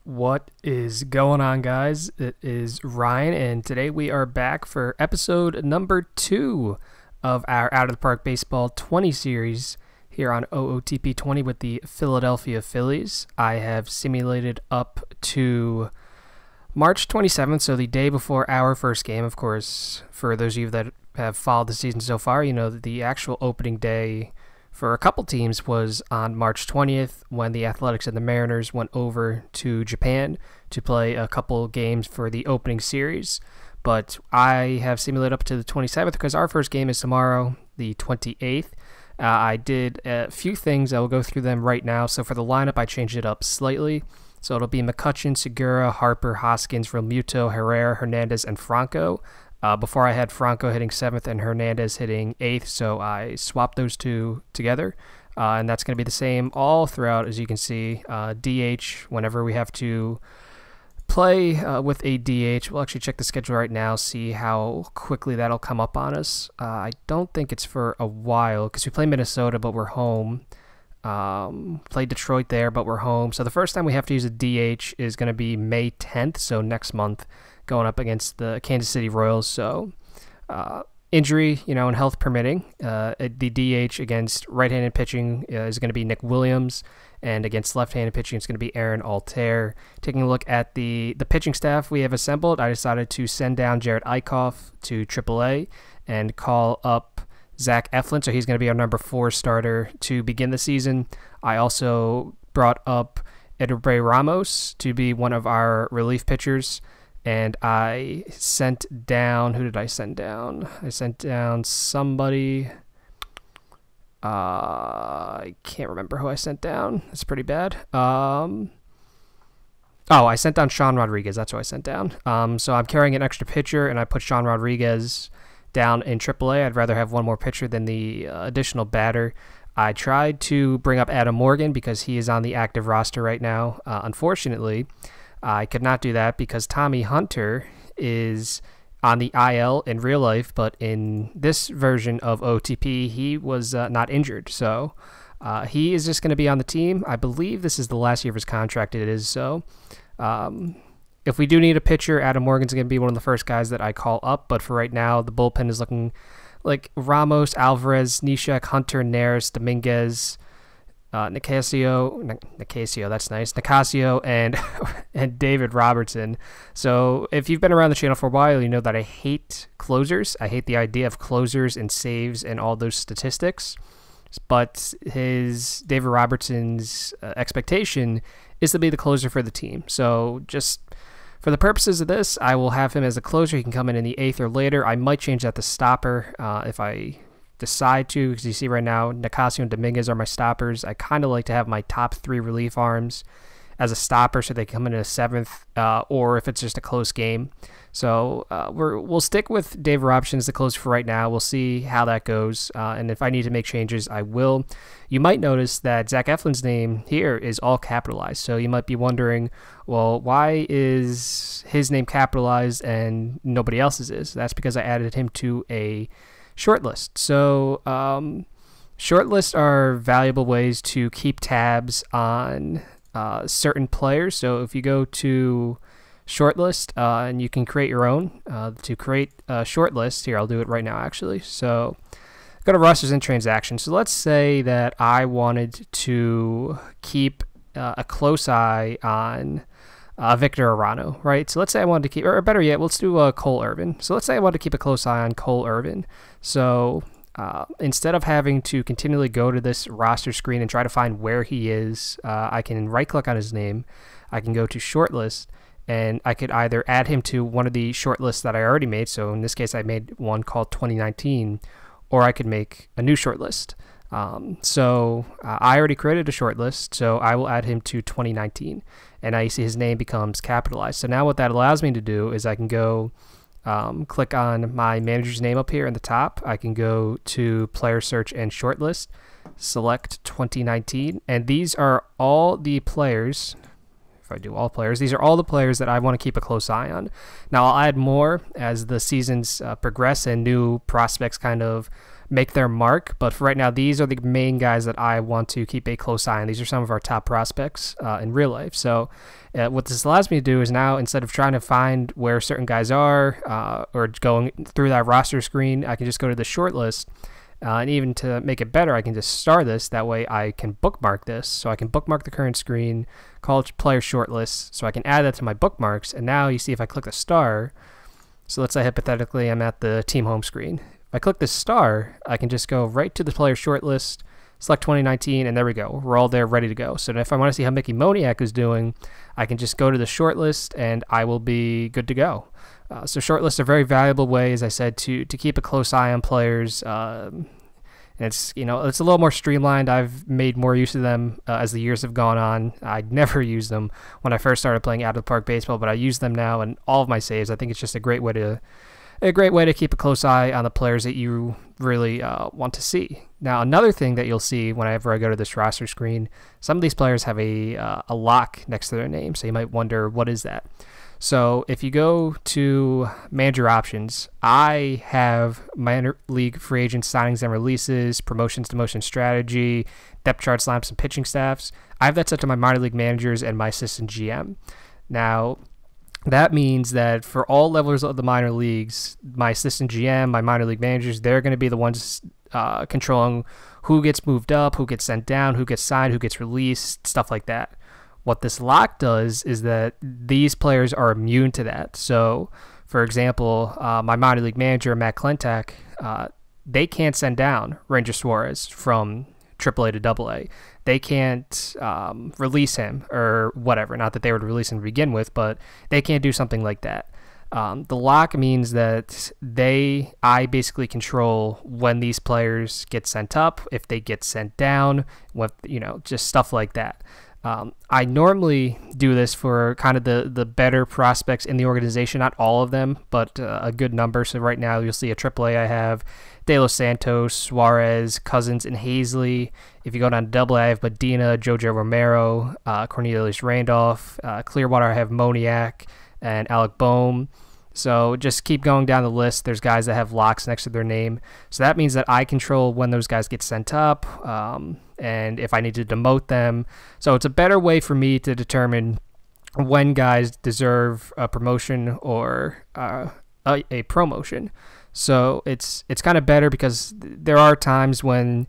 What is going on, guys? It is Ryan, and today we are back for episode number 2 of our Out of the Park Baseball 20 series here on OOTP 20 with the Philadelphia Phillies. I have simulated up to March 27th, so the day before our first game. Of course, for those of you that have followed the season so far, you know that the actual opening day for a couple teams was on March 20th when the Athletics and the Mariners went over to Japan to play a couple games for the opening series. But I have simulated up to the 27th because our first game is tomorrow, the 28th. I did a few things. I will go through them right now. So for the lineup, I changed it up slightly. So it'll be McCutchen, Segura, Harper, Hoskins, Realmuto, Herrera, Hernandez, and Franco. Before I had Franco hitting 7th and Hernandez hitting 8th, so I swapped those two together. And that's going to be the same all throughout, as you can see. DH, whenever we have to play with a DH, we'll actually check the schedule right now, see how quickly that'll come up on us. I don't think it's for a while, because we play Minnesota, but we're home. Play Detroit there, but we're home. So the first time we have to use a DH is going to be May 10th, so next month, going up against the Kansas City Royals. So injury, and health permitting, the DH against right-handed pitching is going to be Nick Williams, and against left-handed pitching it's going to be Aaron Altair. Taking a look at the pitching staff we have assembled, I decided to send down Jared Eichhoff to AAA and call up Zach Eflin, so he's going to be our number 4 starter to begin the season. I also brought up Edubray Ramos to be one of our relief pitchers. And I sent down, who did I send down? I sent down somebody. I can't remember who I sent down. That's pretty bad. I sent down Sean Rodriguez. That's who I sent down. So I'm carrying an extra pitcher, and I put Sean Rodriguez down in AAA. I'd rather have one more pitcher than the additional batter. I tried to bring up Adam Morgan because he is on the active roster right now. Unfortunately, I could not do that because Tommy Hunter is on the IL in real life, but in this version of OTP, he was not injured. So he is just going to be on the team. I believe this is the last year of his contract. It is so. If we do need a pitcher, Adam Morgan's going to be one of the first guys that I call up. But for right now, the bullpen is looking like Ramos, Alvarez, Neshek, Hunter, Neris, Dominguez, Nicasio, that's nice. Nicasio and David Robertson. So if you've been around the channel for a while, you know that I hate closers. I hate the idea of closers and saves and all those statistics. But David Robertson's expectation is to be the closer for the team. So just for the purposes of this, I will have him as a closer. He can come in the 8th or later. I might change that to stopper if I decide to, because you see right now Nicasio and Dominguez are my stoppers. I kind of like to have my top 3 relief arms as a stopper so they come in a 7th, or if it's just a close game. So we'll stick with Dave Robson as the closer for right now. We'll see how that goes, and if I need to make changes, I will. You might notice that Zach Eflin's name here is all capitalized, so you might be wondering, well, why is his name capitalized and nobody else's is? That's because I added him to a short list. So short lists are valuable ways to keep tabs on certain players. So if you go to short list and you can create your own, to create a short list here, I'll do it right now actually. So go to rosters and transactions. So let's say that I wanted to keep a close eye on Victor Arano, right? So let's say I wanted to keep, or better yet, let's do Cole Irvin. So let's say I wanted to keep a close eye on Cole Irvin. So instead of having to continually go to this roster screen and try to find where he is, I can right-click on his name. I can go to shortlist, and I could either add him to one of the shortlists that I already made. So in this case, I made one called 2019, or I could make a new shortlist. I already created a shortlist, so I will add him to 2019. And now you see his name becomes capitalized. So now what that allows me to do is I can go click on my manager's name up here in the top. I can go to player search and shortlist, select 2019, and these are all the players. If I do all players, these are all the players that I want to keep a close eye on. Now I'll add more as the seasons progress and new prospects kind of make their mark. But for right now, these are the main guys that I want to keep a close eye on. These are some of our top prospects in real life. So what this allows me to do is now, instead of trying to find where certain guys are or going through that roster screen, I can just go to the short list. And even to make it better, I can just star this. That way I can bookmark this. So I can bookmark the current screen, call it player shortlist. So I can add that to my bookmarks. And now you see if I click the star, so let's say hypothetically I'm at the team home screen. If I click the star, I can just go right to the player shortlist, select 2019, and there we go. We're all there ready to go. So if I want to see how Mickey Moniak is doing, I can just go to the shortlist and I will be good to go. So shortlists are very valuable way, as I said, to keep a close eye on players. And it's it's a little more streamlined. I've made more use of them as the years have gone on. I never used them when I first started playing out of the park baseball, but I use them now in all of my saves. I think it's just a great way to keep a close eye on the players that you really want to see. Now, another thing that you'll see whenever I go to this roster screen, some of these players have a lock next to their name, so you might wonder, what is that? So if you go to manager options, I have minor league free agent signings and releases, promotions, demotion strategy, depth charts, lineups, and pitching staffs. I have that set to my minor league managers and my assistant GM. Now, that means that for all levels of the minor leagues, my assistant GM, my minor league managers, they're going to be the ones controlling who gets moved up, who gets sent down, who gets signed, who gets released, stuff like that. What this lock does is that these players are immune to that. So, for example, my minor league manager, Matt Klentak, they can't send down Ranger Suarez from AAA to AA. They can't release him or whatever. Not that they would release him to begin with, but they can't do something like that. The lock means that I basically control when these players get sent up, if they get sent down, just stuff like that. I normally do this for kind of the better prospects in the organization, not all of them, but a good number. So right now you'll see a AAA I have De Los Santos, Suarez, Cousins, and Hazley. If you go down to AA, I have Medina, Jojo Romero, Cornelius Randolph. Clearwater, I have Moniak and Alec Boehm. So just keep going down the list. There's guys that have locks next to their name. So that means that I control when those guys get sent up and if I need to demote them. So it's a better way for me to determine when guys deserve a promotion or a promotion. So it's kind of better because there are times when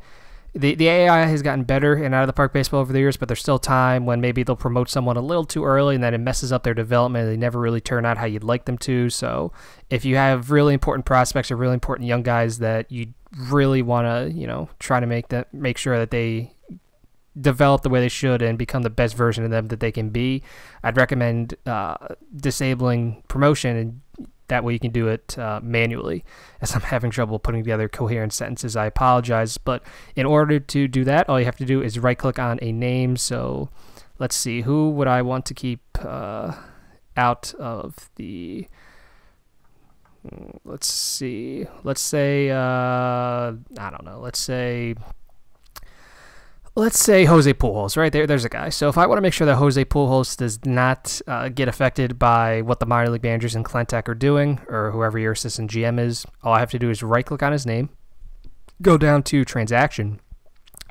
the AI has gotten better in out of the park baseball over the years, but there's still time when maybe they'll promote someone a little too early and then it messes up their development and they never really turn out how you'd like them to. So if you have really important prospects or really important young guys that you really want to, try to make sure that they develop the way they should and become the best version of them that they can be, I'd recommend disabling promotion, and that way you can do it manually. As I'm having trouble putting together coherent sentences, I apologize. But in order to do that, all you have to do is right-click on a name. So let's see, who would I want to keep out of the... Let's see. Let's say, I don't know. Let's say Jose Pujols, right? There's a guy. So if I want to make sure that Jose Pujols does not get affected by what the minor league managers in Klentak are doing, or whoever your assistant GM is, all I have to do is right-click on his name, go down to transaction,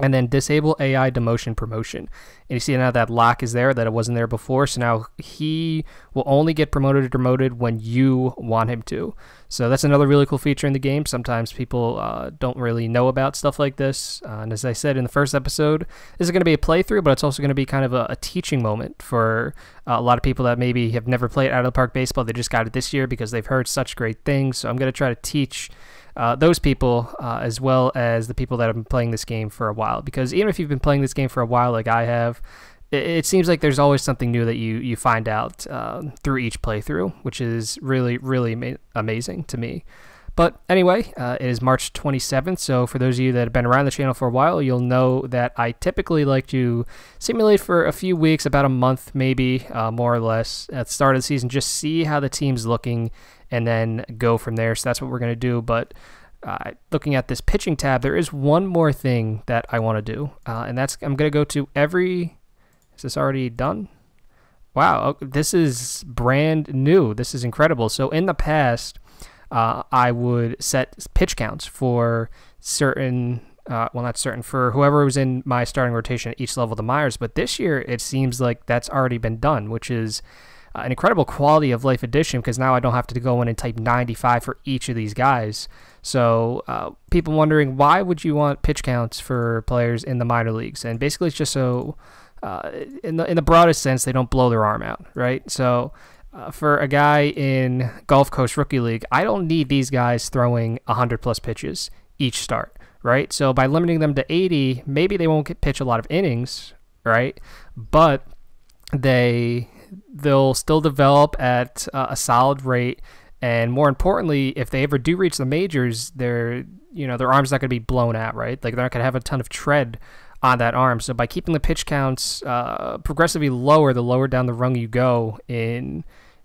and then disable AI demotion promotion. And you see now that lock is there, that it wasn't there before. So now he will only get promoted or demoted when you want him to. So that's another really cool feature in the game. Sometimes people don't really know about stuff like this. And as I said in the first episode, this is going to be a playthrough, but it's also going to be kind of a teaching moment for a lot of people that maybe have never played out of the park baseball. They just got it this year because they've heard such great things. So I'm going to try to teach those people as well as the people that have been playing this game for a while. Because even if you've been playing this game for a while like I have, it seems like there's always something new that you find out through each playthrough, which is really, really amazing to me. But anyway, it is March 27th, so for those of you that have been around the channel for a while, you'll know that I typically like to simulate for a few weeks, about a month maybe, more or less, at the start of the season, just see how the team's looking and then go from there. So that's what we're going to do. But looking at this pitching tab, there is one more thing that I want to do, and that's I'm going to go to every... Is this already done? Wow, this is brand new. This is incredible. So in the past, I would set pitch counts for certain, not certain, for whoever was in my starting rotation at each level of the minors. But this year, it seems like that's already been done, which is an incredible quality of life addition, because now I don't have to go in and type 95 for each of these guys. So people wondering, why would you want pitch counts for players in the minor leagues? And basically it's just so in the broadest sense, they don't blow their arm out, right? So for a guy in Gulf Coast Rookie League, I don't need these guys throwing 100 plus pitches each start, right? So by limiting them to 80, maybe they won't pitch a lot of innings, right? But they'll still develop at a solid rate, and more importantly, if they ever do reach the majors, their arm's not going to be blown out, right? Like, they're not going to have a ton of tread on that arm. So by keeping the pitch counts progressively lower, the lower down the rung you go in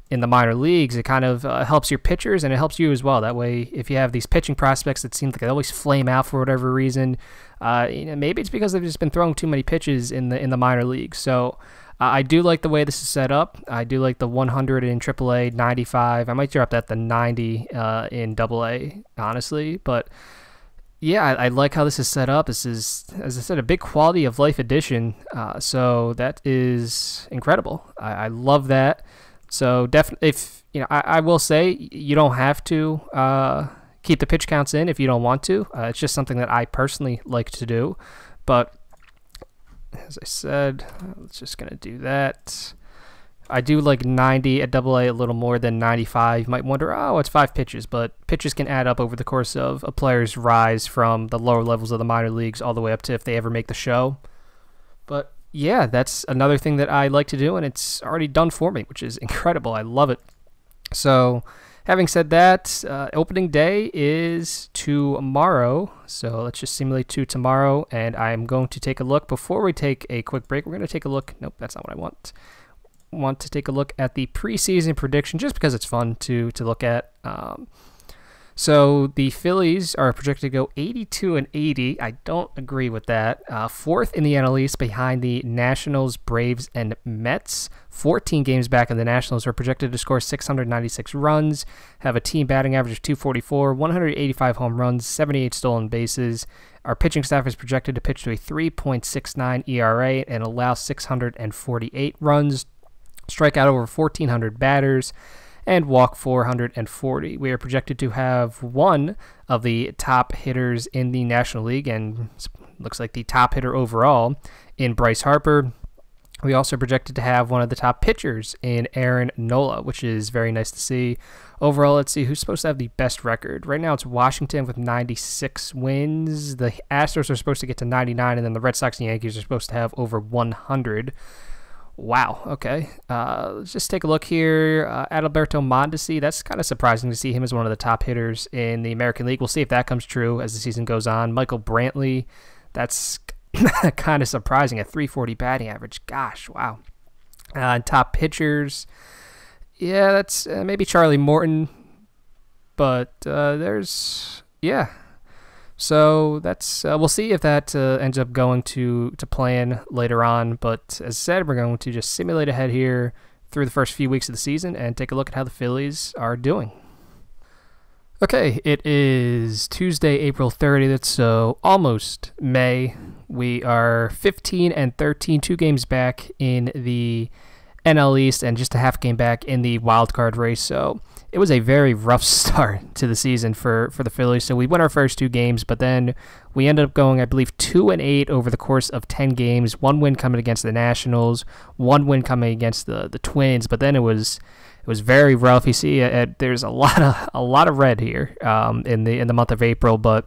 the minor leagues, it kind of helps your pitchers, and it helps you as well. That way, if you have these pitching prospects that seem like they always flame out for whatever reason, maybe it's because they've just been throwing too many pitches in the minor leagues. So I do like the way this is set up. I do like the 100 in AAA, 95. I might drop that to 90 in AA, honestly. But yeah, I like how this is set up. This is, as I said, a big quality of life addition. So that is incredible. I love that. So definitely, I will say you don't have to keep the pitch counts in if you don't want to. It's just something that I personally like to do. But as I said, it's just going to do that. I do like 90 at AA a little more than 95. You might wonder, oh, it's 5 pitches, but pitches can add up over the course of a player's rise from the lower levels of the minor leagues all the way up to if they ever make the show. But yeah, that's another thing that I like to do, and it's already done for me, which is incredible. I love it. So having said that, opening day is tomorrow. So let's just simulate to tomorrow, and I'm going to take a look. Before we take a quick break, we're going to take a look. Nope, that's not what I want to take a look at the preseason prediction, just because it's fun to look at. So the Phillies are projected to go 82-80. I don't agree with that. Fourth in the NL East behind the Nationals, Braves, and Mets. 14 games back in the Nationals, are projected to score 696 runs, have a team batting average of 244, 185 home runs, 78 stolen bases. Our pitching staff is projected to pitch to a 3.69 ERA and allow 648 runs, strike out over 1,400 batters, and walk 440. We are projected to have one of the top hitters in the National League, and looks like the top hitter overall in Bryce Harper. We also projected to have one of the top pitchers in Aaron Nola, which is very nice to see. Overall, let's see who's supposed to have the best record. Right now, it's Washington with 96 wins. The Astros are supposed to get to 99, and then the Red Sox and Yankees are supposed to have over 100. Wow, okay. Let's just take a look here. Adalberto Mondesi, that's kind of surprising to see him as one of the top hitters in the American League. We'll see if that comes true as the season goes on. Michael Brantley, that's kind of surprising, a 340 batting average. Gosh, wow. Top pitchers, yeah, that's maybe Charlie Morton, but yeah. So that's we'll see if that ends up going to plan later on. But as I said, we're going to just simulate ahead here through the first few weeks of the season and take a look at how the Phillies are doing. Okay, it is Tuesday, April 30th, so almost May. We are 15-13, 2 games back in the NL East and just a half game back in the wild card race. So it was a very rough start to the season for the Phillies. So we won our first 2 games, but then we ended up going, I believe, 2-8 over the course of 10 games. 1 win coming against the Nationals, 1 win coming against the Twins. But then it was very rough. You see, there's a lot of red here in the month of April, but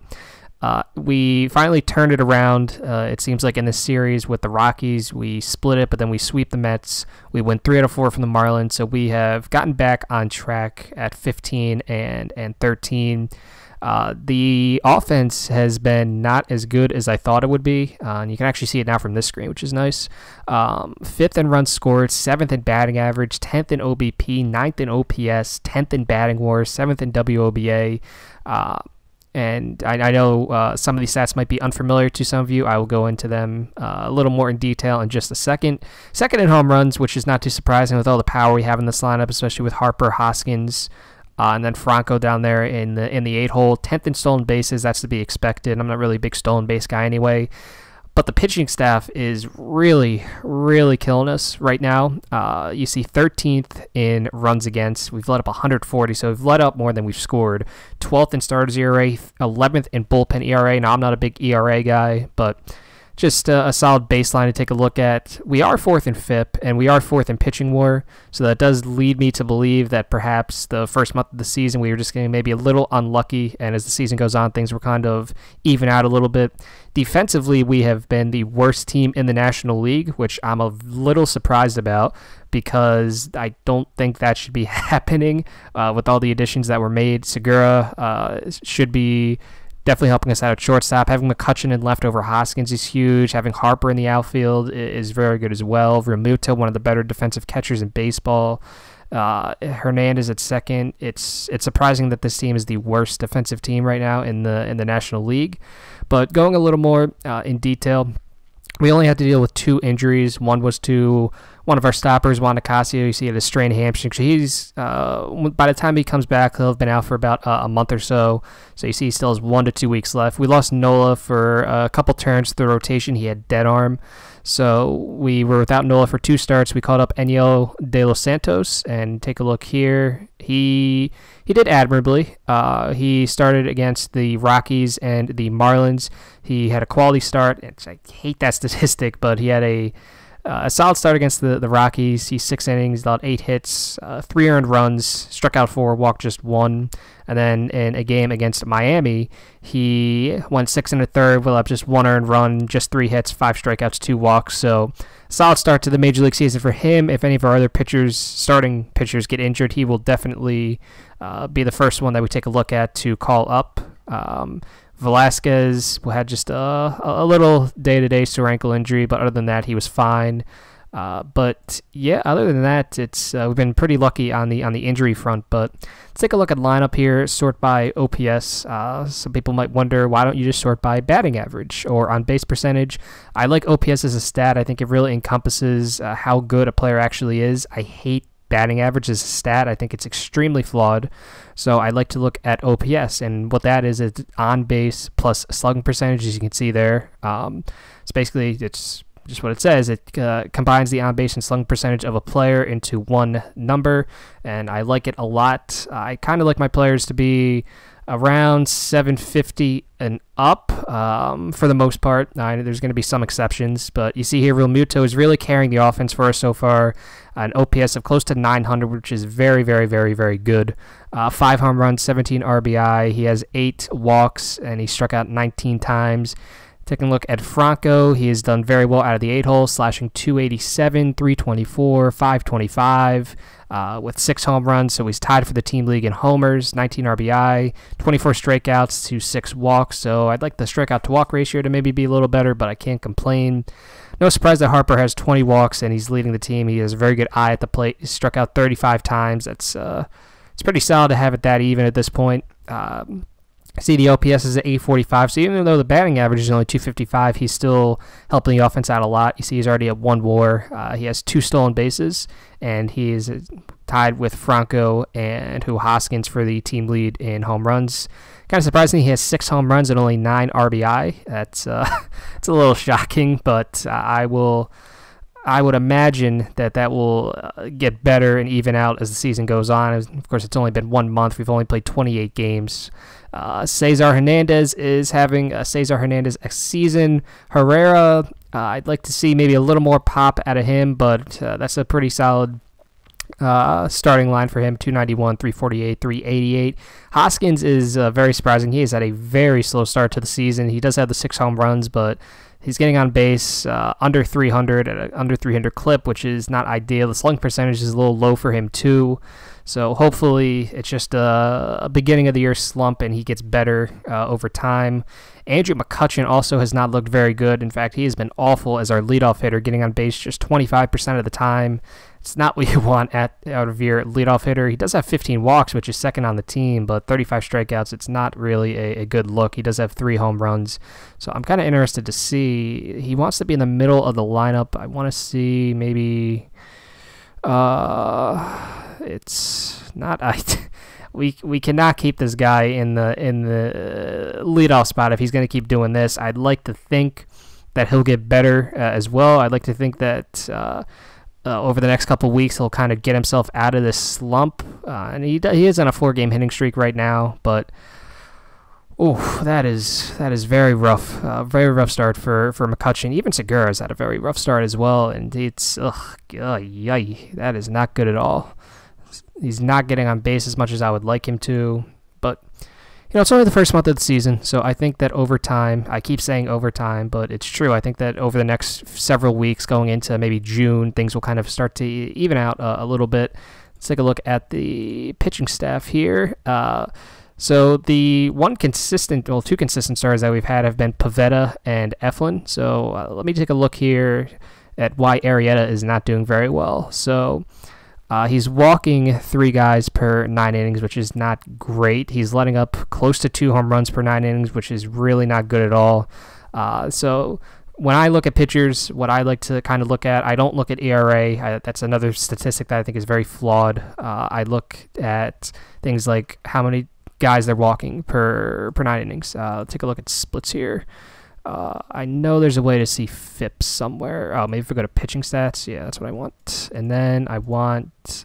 we finally turned it around. It seems like in this series with the Rockies, we split it, but then we sweep the Mets. We win 3 out of 4 from the Marlins, so we have gotten back on track at 15-13. The offense has been not as good as I thought it would be, and you can actually see it now from this screen, which is nice. 5th in runs scored, 7th in batting average, 10th in OBP, 9th in OPS, 10th in batting WAR, 7th in WOBA. And I know some of these stats might be unfamiliar to some of you. I will go into them a little more in detail in just a second. 2nd in home runs, which is not too surprising with all the power we have in this lineup, especially with Harper, Hoskins, And then Franco down there in the 8-hole, 10th in stolen bases. That's to be expected. I'm not really a big stolen base guy anyway. But the pitching staff is really, really killing us right now. You see 13th in runs against. We've let up 140, so we've let up more than we've scored. 12th in starters ERA, 11th in bullpen ERA. Now, I'm not a big ERA guy, but just a solid baseline to take a look at. We are 4th in FIP, and we are 4th in pitching WAR, so that does lead me to believe that perhaps the first month of the season we were just getting maybe a little unlucky, and as the season goes on, things were kind of even out a little bit. Defensively, we have been the worst team in the National League, which I'm a little surprised about because I don't think that should be happening with all the additions that were made. Segura should be definitely helping us out at shortstop. Having McCutcheon in left over Hoskins is huge. Having Harper in the outfield is very good as well. Realmuto, one of the better defensive catchers in baseball. Hernandez at second. It's surprising that this team is the worst defensive team right now in the National League. But going a little more in detail, we only had to deal with 2 injuries. One was to one of our stoppers, Juan Nicasio. You see, he had a strained hamstring. So he's by the time he comes back, he'll have been out for about a month or so. So you see, he still has 1 to 2 weeks left. We lost Nola for a couple turns through the rotation. He had dead arm. So we were without Nola for 2 starts. We called up Eniel de los Santos, and take a look here. He did admirably. He started against the Rockies and the Marlins. He had a quality start. I hate that statistic, but he had a solid start against the Rockies. He's 6 innings, allowed 8 hits, 3 earned runs, struck out 4, walked just 1. And then in a game against Miami, he went 6 1/3, will have just 1 earned run, just 3 hits, 5 strikeouts, 2 walks. So solid start to the Major League season for him. If any of our other starting pitchers get injured, he will definitely be the first one that we take a look at to call up. Velasquez had just a little day-to-day sore ankle injury, but other than that, he was fine. But yeah, other than that, it's we've been pretty lucky on the injury front. But let's take a look at lineup here. Sort by OPS. Some people might wonder, why don't you just sort by batting average or on base percentage? I like OPS as a stat. I think it really encompasses how good a player actually is. I hate batting average as a stat. I think it's extremely flawed. So I like to look at OPS, and what that is on base plus slugging percentage, as you can see there. It's basically, it's just what it says. It combines the on base and slugging percentage of a player into one number, and I like it a lot. I kind of like my players to be around 750 and up for the most part. There's going to be some exceptions, but you see here Realmuto is really carrying the offense for us so far. An OPS of close to 900, which is very, very, very, very good. 5 home runs, 17 RBI. He has 8 walks, and he struck out 19 times. Taking a look at Franco, he has done very well out of the 8-hole, slashing 287, 324, 525 with 6 home runs. So he's tied for the team league in homers, 19 RBI, 24 strikeouts to 6 walks. So I'd like the strikeout to walk ratio to maybe be a little better, but I can't complain. No surprise that Harper has 20 walks and he's leading the team. He has a very good eye at the plate. He struck out 35 times. It's pretty solid to have it that even at this point. See, the OPS is at 845, so even though the batting average is only 255, he's still helping the offense out a lot. You see, he's already at 1 WAR. He has 2 stolen bases, and he is tied with Franco and Hoskins for the team lead in home runs. Kind of surprising, he has 6 home runs and only 9 RBI. That's it's a little shocking, but I would imagine that will get better and even out as the season goes on. Of course, it's only been 1 month. We've only played 28 games. Cesar Hernandez is having a Cesar Hernandez season. Herrera, I'd like to see maybe a little more pop out of him, but that's a pretty solid starting line for him. 291, 348, 388. Hoskins is very surprising. He has had a very slow start to the season. He does have the 6 home runs, but he's getting on base under 300 at an under 300 clip, which is not ideal. The slugging percentage is a little low for him too. So hopefully it's just a beginning of the year slump and he gets better over time. Andrew McCutcheon also has not looked very good. In fact, he has been awful as our leadoff hitter, getting on base just 25% of the time. It's not what you want out of your leadoff hitter. He does have 15 walks, which is second on the team, but 35 strikeouts, it's not really a good look. He does have 3 home runs. So I'm kind of interested to see. He wants to be in the middle of the lineup. I want to see maybe... it's not... we cannot keep this guy in the leadoff spot if he's going to keep doing this. I'd like to think that he'll get better as well. I'd like to think that over the next couple weeks he'll kind of get himself out of this slump. And he is on a 4-game hitting streak right now, but that is very rough. Very rough start for McCutchen. Even Segura's had a very rough start as well, and it's that is not good at all. He's not getting on base as much as I would like him to, but it's only the first month of the season, so I think that over time, I keep saying over time, but it's true. I think that over the next several weeks, going into maybe June, things will kind of start to even out a little bit. Let's take a look at the pitching staff here. So the two consistent starters that we've had have been Pivetta and Eflin. So let me take a look here at why Arrieta is not doing very well. So he's walking 3 guys per 9 innings, which is not great. He's letting up close to 2 home runs per 9 innings, which is really not good at all. So when I look at pitchers, what I like to kind of look at, I don't look at ERA. That's another statistic that I think is very flawed. I look at things like how many guys they're walking per 9 innings. Take a look at splits here. I know there's a way to see FIP somewhere. Oh, maybe if we go to pitching stats. Yeah, that's what I want. And then I want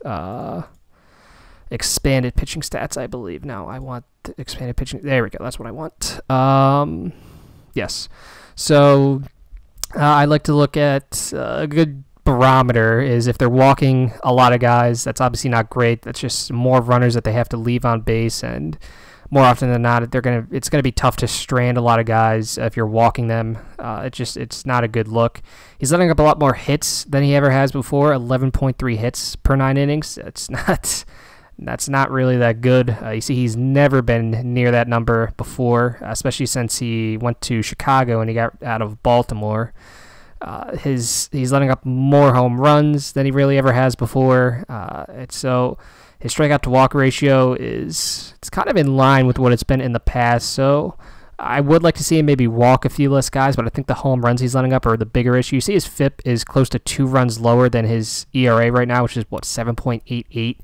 expanded pitching stats, I believe. No, I want expanded pitching. There we go. That's what I want. Yes. So I like to look at a good barometer is if they're walking a lot of guys. That's obviously not great. That's just more runners that they have to leave on base, and more often than not, it's gonna be tough to strand a lot of guys if you're walking them. It's not a good look. He's letting up a lot more hits than he ever has before. 11.3 hits per 9 innings. That's not really that good. You see, he's never been near that number before, especially since he went to Chicago and he got out of Baltimore. He's letting up more home runs than he really ever has before. So his strikeout to walk ratio it's kind of in line with what it's been in the past. So I would like to see him maybe walk a few less guys, but I think the home runs he's letting up are the bigger issue. You see his FIP is close to 2 runs lower than his ERA right now, which is 7.88.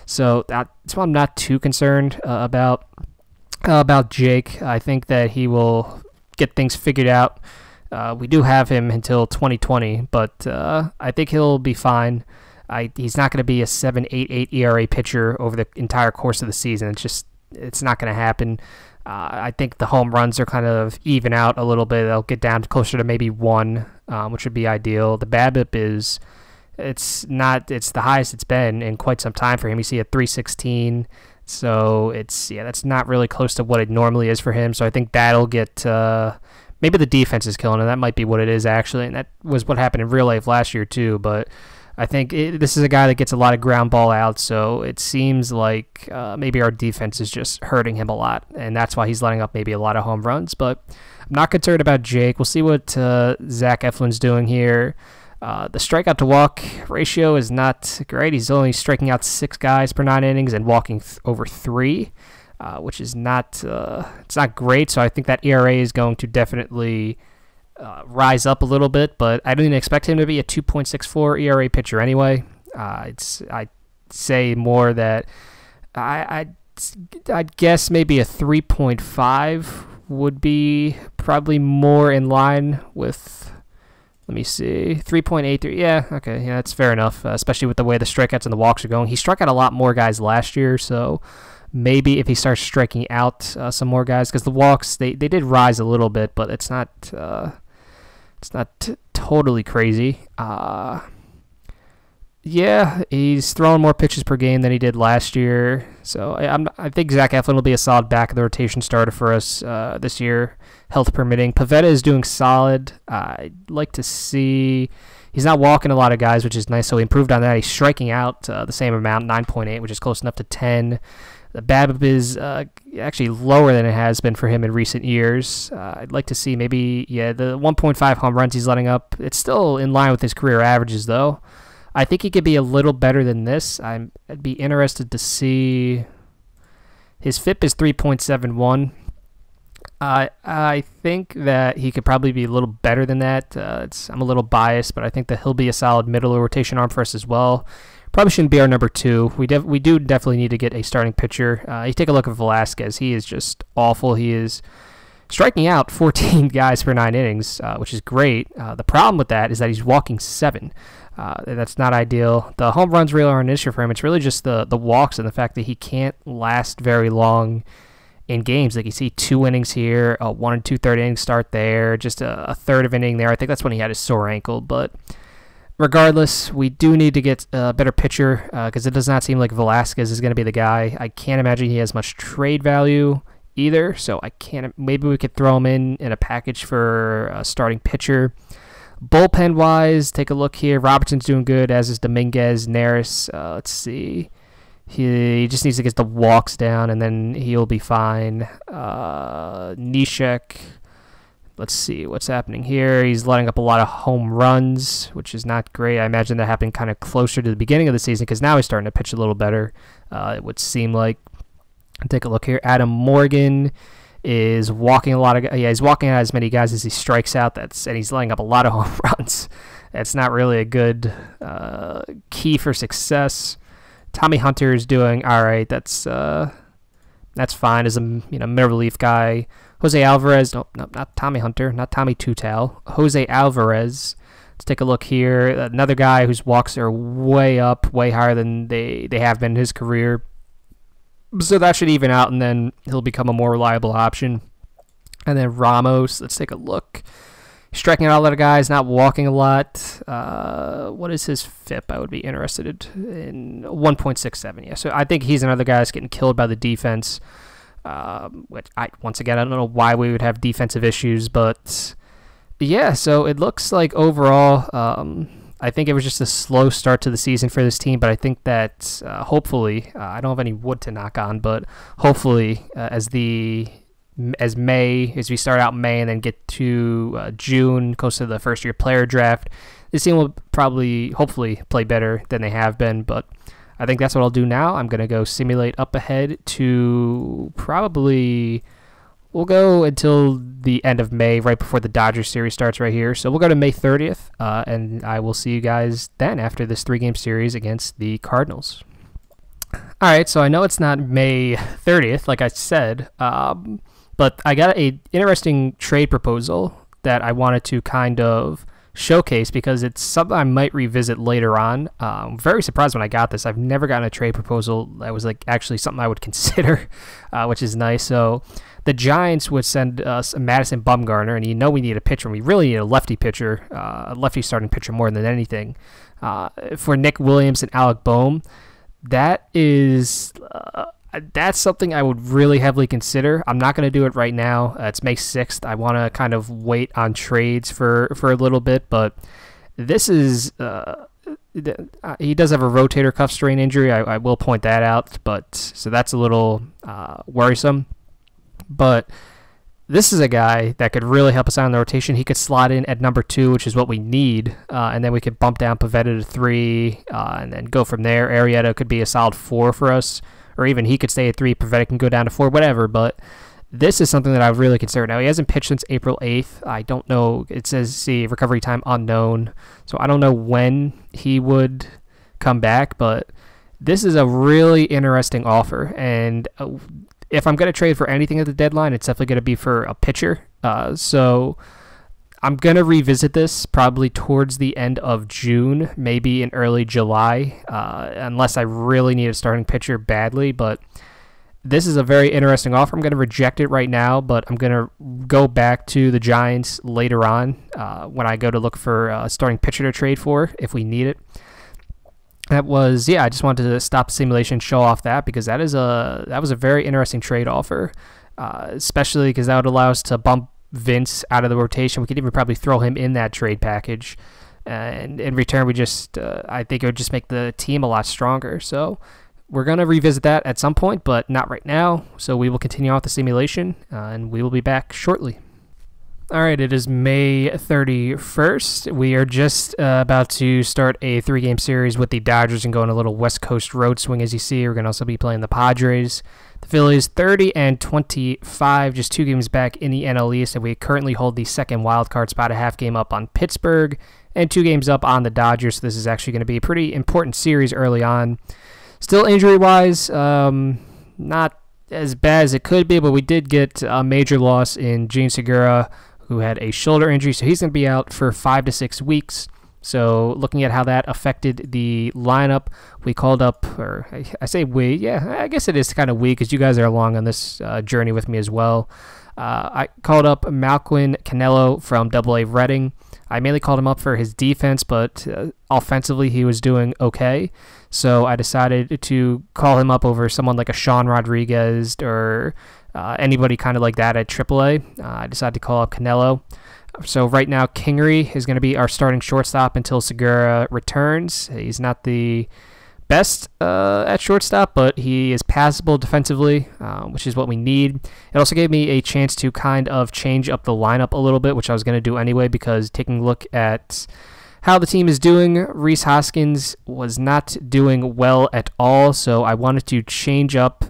So that's why I'm not too concerned about Jake. I think that he will get things figured out. We do have him until 2020, but I think he'll be fine. He's not going to be a 7.88 ERA pitcher over the entire course of the season. It's not going to happen. I think the home runs are kind of even out a little bit. They'll get down closer to maybe 1, which would be ideal. The BABIP it's the highest it's been in quite some time for him. You see a 316. So that's not really close to what it normally is for him. So I think that'll get maybe the defense is killing him. That might be what it is actually, and that was what happened in real life last year too. But I think this is a guy that gets a lot of ground ball out, so it seems like maybe our defense is just hurting him a lot, and that's why he's letting up maybe a lot of home runs. But I'm not concerned about Jake. We'll see what Zach Eflin's doing here. The strikeout to walk ratio is not great. He's only striking out 6 guys per 9 innings and walking over 3, which is not it's not great. So I think that ERA is going to definitely rise up a little bit, but I didn't expect him to be a 2.64 ERA pitcher anyway. I'd say more that I'd guess maybe a 3.5 would be probably more in line with. Let me see, 3.83. Yeah, okay, yeah, that's fair enough. Especially with the way the strikeouts and the walks are going. He struck out a lot more guys last year, so maybe if he starts striking out some more guys, because the walks they did rise a little bit, but it's not totally crazy. Yeah, he's throwing more pitches per game than he did last year. So I think Zach Eflin will be a solid back of the rotation starter for us this year, health permitting. Pivetta is doing solid. I'd like to see. He's not walking a lot of guys, which is nice. So he improved on that. He's striking out the same amount, 9.8, which is close enough to 10. The BABIP is actually lower than it has been for him in recent years. I'd like to see maybe, the 1.5 home runs he's letting up. It's still in line with his career averages, though. I think he could be a little better than this. I'd be interested to see. His FIP is 3.71. I think that he could probably be a little better than that. I'm a little biased, but I think that he'll be a solid middle rotation arm for us as well. Probably shouldn't be our number 2. We do definitely need to get a starting pitcher. You take a look at Velasquez. He is just awful. He is striking out 14 guys per 9 innings, which is great. The problem with that is that he's walking 7. That's not ideal. The home runs really aren't an issue for him. It's really just the walks and the fact that he can't last very long in games. Like you see 2 innings here, a 1 2/3 inning start there, just a third of an inning there. I think that's when he had his sore ankle. But regardless, we do need to get a better pitcher because it does not seem like Velasquez is going to be the guy. I can't imagine he has much trade value either, so I can't. Maybe we could throw him in a package for a starting pitcher. Bullpen wise, take a look here. Robertson's doing good, as is Dominguez. Neris, let's see. He just needs to get the walks down, and then he'll be fine. Nishek, let's see what's happening here. He's letting up a lot of home runs, which is not great. I imagine that happened kind of closer to the beginning of the season because now he's starting to pitch a little better, it would seem like. Take a look here. Adam Morgan is walking a lot of. He's walking out as many guys as he strikes out. And he's letting up a lot of home runs. That's not really a good key for success. Tommy Hunter is doing all right. That's fine as a middle relief guy. Jose Alvarez. Nope, not Tommy Hunter. Not Tommy Tutal. Jose Alvarez. Let's take a look here. Another guy whose walks are way up, way higher than they have been in his career. So that should even out, and then he'll become a more reliable option. And then Ramos, let's take a look. Striking out a lot of guys, not walking a lot. What is his FIP? I would be interested in 1.67. Yeah, so I think he's another guy that's getting killed by the defense. Once again, I don't know why we would have defensive issues, but yeah. So it looks like overall, I think it was just a slow start to the season for this team, but I think that hopefully, I don't have any wood to knock on, but hopefully as we start out May and then get to June, close to the first year player draft, this team will hopefully play better than they have been. But I think that's what I'll do now. I'm going to go simulate up ahead to we'll go until the end of May, right before the Dodgers series starts right here. So we'll go to May 30th, and I will see you guys then after this 3-game series against the Cardinals. All right, so I know it's not May 30th, like I said, but I got an interesting trade proposal that I wanted to kind of showcase because it's something I might revisit later on. I'm very surprised when I got this. I've never gotten a trade proposal that was like actually something I would consider, which is nice. So the Giants would send us Madison Bumgarner, and we need a pitcher. We really need a lefty pitcher, a lefty starting pitcher more than anything. For Nick Williams and Alec Boehm, that's something I would really heavily consider. I'm not going to do it right now. It's May 6th. I want to kind of wait on trades for a little bit, but this is he does have a rotator cuff strain injury. I will point that out, but so that's a little worrisome. But this is a guy that could really help us out in the rotation. He could slot in at number 2, which is what we need, and then we could bump down Pivetta to 3, and then go from there. Arrieta could be a solid 4 for us, or even he could stay at 3. Pivetta can go down to 4, whatever. But this is something that I would really consider. Now, he hasn't pitched since April 8th. I don't know. It says, see, recovery time unknown. So I don't know when he would come back, but this is a really interesting offer. And if I'm going to trade for anything at the deadline, it's definitely going to be for a pitcher. So I'm going to revisit this probably towards the end of June, maybe in early July, unless I really need a starting pitcher badly. But this is a very interesting offer. I'm going to reject it right now, but I'm going to go back to the Giants later on when I go to look for a starting pitcher to trade for if we need it. I just wanted to stop the simulation and show off that because that was a very interesting trade offer, especially because that would allow us to bump Vince out of the rotation. We could even probably throw him in that trade package, and in return, I think it would just make the team a lot stronger. So we're going to revisit that at some point, but not right now. So we will continue on with the simulation, and we will be back shortly. All right, it is May 31st. We are just about to start a 3-game series with the Dodgers and go on a little West Coast road swing, as you see. We're going to also be playing the Padres. The Phillies 30-25, just 2 games back in the NL East, and we currently hold the second wild card spot, a half game up on Pittsburgh and 2 games up on the Dodgers. So this is actually going to be a pretty important series early on. Still injury-wise, not as bad as it could be, but we did get a major loss in Gene Segura, who had a shoulder injury, so he's going to be out for 5 to 6 weeks. So looking at how that affected the lineup, we called up, or I say we, yeah, I guess it is kind of we because you guys are along on this journey with me as well. I called up Malquin Canelo from AA Reading. I mainly called him up for his defense, but offensively he was doing okay. So I decided to call him up over someone like a Sean Rodriguez or anybody kind of like that at AAA. I decided to call up Canelo. So right now, Kingery is going to be our starting shortstop until Segura returns. He's not the best at shortstop, but he is passable defensively, which is what we need. It also gave me a chance to kind of change up the lineup a little bit, which I was going to do anyway, because taking a look at how the team is doing, Rhys Hoskins was not doing well at all, so I wanted to change up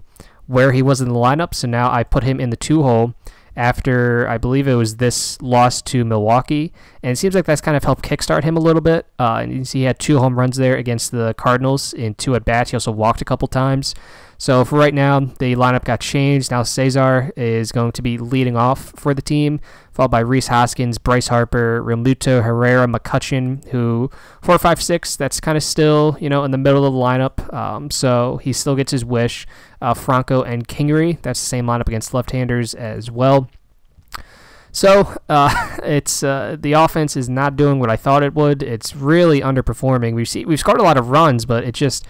where he was in the lineup. So now I put him in the 2-hole after, I believe it was this loss to Milwaukee, and it seems like that's kind of helped kickstart him a little bit. And you can see he had 2 home runs there against the Cardinals in 2 at-bats. He also walked a couple times. So for right now, the lineup got changed. Now Cesar is going to be leading off for the team, followed by Rhys Hoskins, Bryce Harper, Realmuto, Herrera, McCutchen, who 4, 5, 6, that's kind of still, in the middle of the lineup. So he still gets his wish. Franco and Kingery, that's the same lineup against left-handers as well. So it's the offense is not doing what I thought it would. It's really underperforming. We've scored a lot of runs, but it just,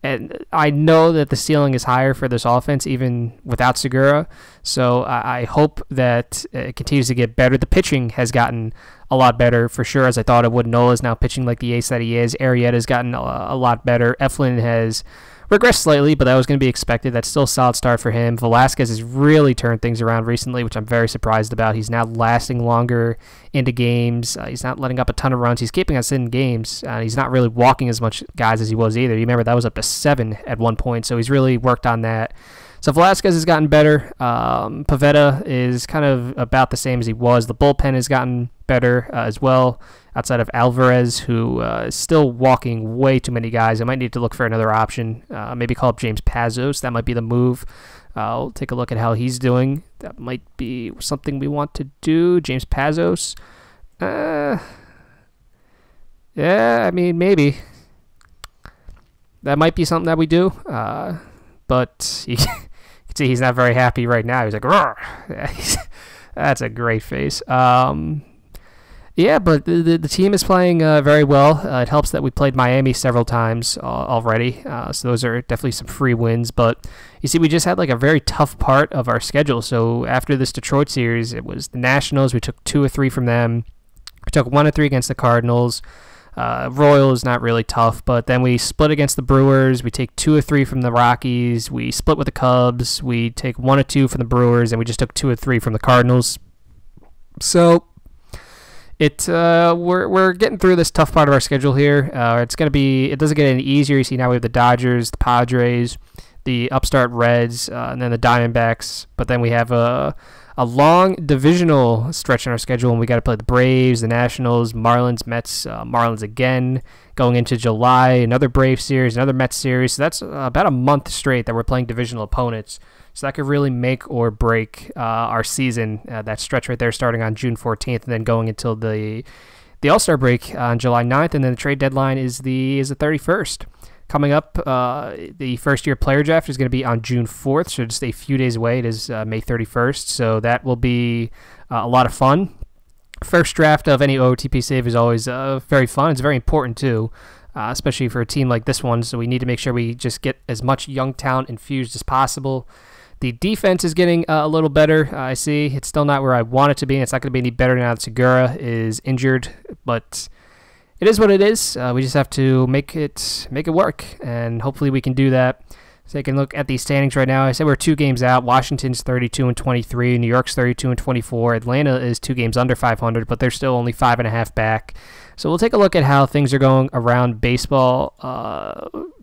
and I know that the ceiling is higher for this offense even without Segura. So I hope that it continues to get better. The pitching has gotten a lot better for sure, as I thought it would. Nola's now pitching like the ace that he is. Arrieta's gotten a lot better. Eflin has regressed slightly, but that was going to be expected. That's still a solid start for him. Velasquez has really turned things around recently, which I'm very surprised about. He's now lasting longer into games. He's not letting up a ton of runs. He's keeping us in games. He's not really walking as much guys as he was either. You remember that was up to 7 at one point, so he's really worked on that. So Velasquez has gotten better. Pivetta is kind of about the same as he was. The bullpen has gotten better as well, outside of Alvarez, who is still walking way too many guys. I might need to look for another option. Maybe call up James Pazos. That might be the move. I'll take a look at how he's doing. That might be something we want to do. James Pazos. Yeah, I mean, maybe. That might be something that we do. But you can see he's not very happy right now. He's like, "Roar." That's a great face. Yeah, but the team is playing very well. It helps that we played Miami several times already, so those are definitely some free wins. But you see, we just had like a very tough part of our schedule. So after this Detroit series, it was the Nationals. We took 2 or 3 from them. We took 1 or 3 against the Cardinals. Royals, not really tough, but then we split against the Brewers. We take 2 or 3 from the Rockies. We split with the Cubs. We take 1 or 2 from the Brewers, and we just took 2 or 3 from the Cardinals. So we're getting through this tough part of our schedule here. It doesn't get any easier. You see now we have the Dodgers, the Padres, the upstart Reds, and then the Diamondbacks. But then we have a long divisional stretch in our schedule, and we got to play the Braves, the Nationals, Marlins, Mets, Marlins again going into July. Another Braves series, another Mets series. So that's about a month straight that we're playing divisional opponents. So that could really make or break our season. That stretch right there, starting on June 14th, and then going until the All-Star break on July 9th, and then the trade deadline is the 31st. Coming up, the first-year player draft is going to be on June 4th, so just a few days away. It is May 31st, so that will be a lot of fun. First draft of any OOTP save is always very fun. It's very important, too, especially for a team like this one, so we need to make sure we just get as much young talent infused as possible. The defense is getting a little better. I see it's still not where I want it to be. It's not going to be any better now that Segura is injured, but it is what it is. We just have to make it work, and hopefully we can do that. So you can look at the standings right now. I said we're 2 games out. Washington's 32-23. New York's 32-24. Atlanta is 2 games under 500, but they're still only 5.5 back. So we'll take a look at how things are going around baseball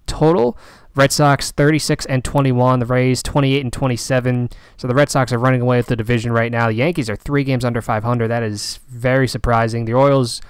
total. Red Sox 36-21, the Rays 28-27. So the Red Sox are running away with the division right now. The Yankees are 3 games under 500. That is very surprising. The Orioles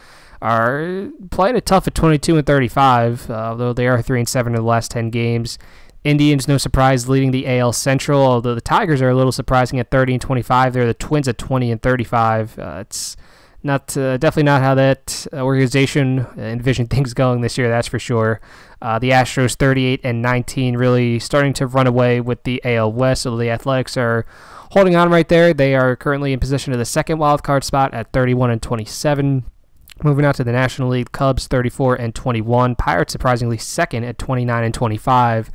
are playing it tough at 22-35, although they are 3-7 in the last 10 games. Indians, no surprise, leading the AL Central, although the Tigers are a little surprising at 30-25. They're the Twins at 20-35. It's not definitely not how that organization envisioned things going this year, that's for sure. The Astros 38-19, really starting to run away with the AL West, although the Athletics are holding on right there. They are currently in position of the second wild card spot at 31-27. Moving out to the National League, Cubs 34-21. Pirates surprisingly second at 29-25.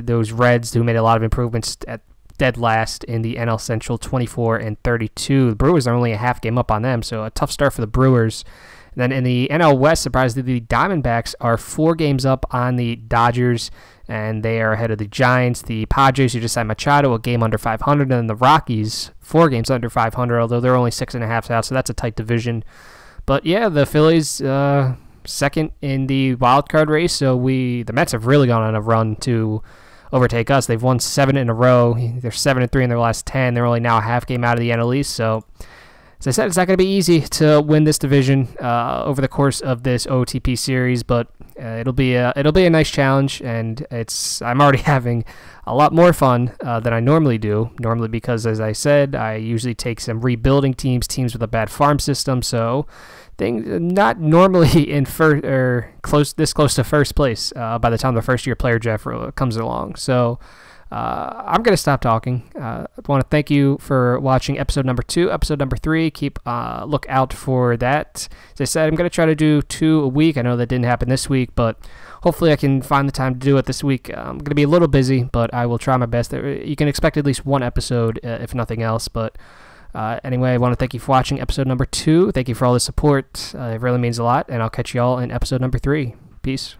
Those Reds, who made a lot of improvements, at dead last in the NL Central, 24-32. The Brewers are only a half game up on them, so a tough start for the Brewers. And then in the NL West, surprisingly, the Diamondbacks are 4 games up on the Dodgers, and they are ahead of the Giants. The Padres, who just signed Machado, a game under 500, and then the Rockies, 4 games under 500, although they're only 6.5 out, so that's a tight division. But yeah, the Phillies second in the wild card race, so the Mets have really gone on a run to overtake us. They've won 7 in a row. They're 7-3 in their last 10. They're only now a half game out of the NL East. So, as I said, it's not going to be easy to win this division over the course of this OOTP series, but it'll be a nice challenge, and I'm already having a lot more fun than I normally do. Normally, because as I said, I usually take some rebuilding teams with a bad farm system, so things not normally in this close to first place by the time the first year player draft comes along. So I'm going to stop talking. I want to thank you for watching episode number 2. Episode number 3, keep look out for that. As I said, I'm going to try to do 2 a week. I know that didn't happen this week, but hopefully I can find the time to do it this week. I'm going to be a little busy, but I will try my best. You can expect at least 1 episode, if nothing else. But anyway, I want to thank you for watching episode number 2. Thank you for all the support. It really means a lot, and I'll catch you all in episode number 3. Peace.